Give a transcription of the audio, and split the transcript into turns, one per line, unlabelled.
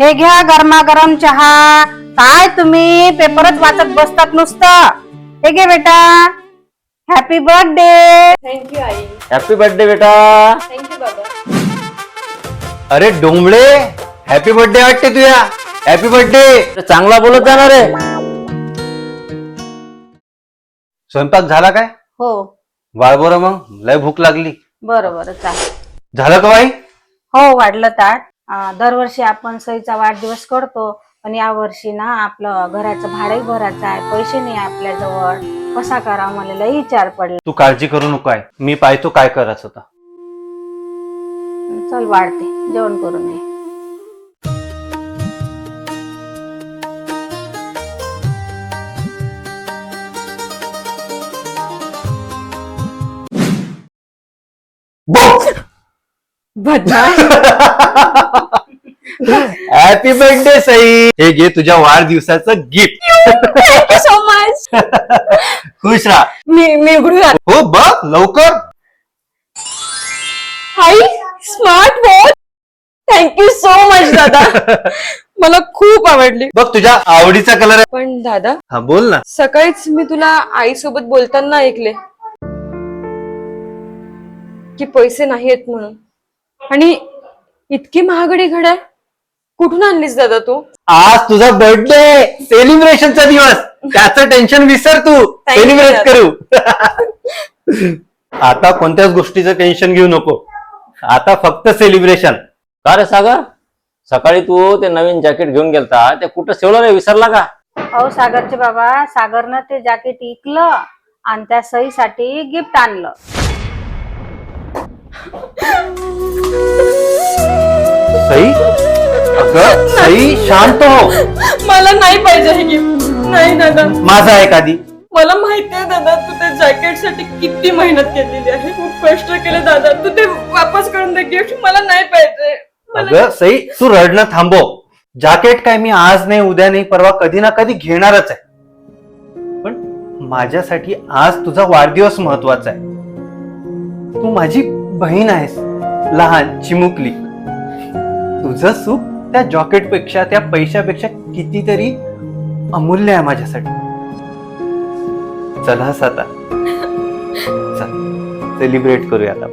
हे घ्या गरमागरम चहा. काय तुम्ही पेपरच वाचत बसतात नुसतं. हे घे बेटा. Happy birthday.
थँक्यू आई.
हॅपी बर्थडे बेटा.
थँक्यू बाबा.
अरे डोंबळे, हॅपी बर्थडे वाटते तुया. Happy birthday. चांगला बोलत जाणार आहे. स्वयंपाक झाला काय?
हो
वाळ बरं, मग लय भूक लागली.
बरं बरं चालेल.
झालं का बाई?
हो वाढलं ताट. दरवर्षी आपण सईचा वाढदिवस करतो, पण या वर्षी ना आपलं घराचं भाडे भरायचं आहे, पैसे नाही आपल्याजवळ. कसा करा मला लई विचार पडला.
तू काळजी करू नको आहे, मी पाहतो काय करायचं होतं.
चल वाढते, जेवण करून ये.
Happy birthday Sai. हे घे तुझ्या वाढदिवसाचं गिफ्ट.
Thank you so much.
खुश राहा.
मी उघडूया.
हो बघ लवकर.
आई smart watch. Thank you so much दादा. मला खूप आवडली.
बघ तुझ्या आवडीचा कलर आहे.
पण दादा,
हा बोल ना.
सकाळीच मी तुला आई सोबत बोलताना ऐकले की पैसे नाही आहेत म्हणून. आणि इतकी महागडी घड्याळ कुठून आणलीस दादा तू?
आज तुझा बर्थडे सेलिब्रेशनचा दिवस. त्याचं टेन्शन विसर, तू सेलिब्रेट करू. आता कोणत्याच गोष्टीचं टेन्शन घेऊ नको. आता फक्त सेलिब्रेशन.
का रे सागर, सकाळी तू ते नवीन जॅकेट घेऊन गेलता, ते कुठं ठेवलं रे, विसरला का?
अहो सागरचे बाबा, सागरनं ते जॅकेट विकलं आणि त्या सईसाठी गिफ्ट आणलं.
सई, अगं सई शांत हो.
मला नाही पाहिजे हे गिफ्ट. नाही दादा,
माझा आहे आधी.
मला माहितीये दादा, तू त्या जॅकेट साठी किती मेहनत केलेली आहे, खूप कष्ट केले दादा. तू ते वापस करून दे गिफ्ट. मला नाही पाहिजे.
अगं सई, तू रडणं थांबव. जॅकेट काय मी आज नाही, उद्या नाही, परवा कधी ना कधी घेणारच आहे. पण माझ्यासाठी आज तुझा वाढदिवस महत्वाचा आहे. तू माझी बहीण आहेस, लहान चिमुकली. तुझं सुख त्या जॉकेट पेक्षा, त्या पैशापेक्षा कितीतरी अमूल्य आहे माझ्यासाठी. चल हस आता. चल सेलिब्रेट करूया आता.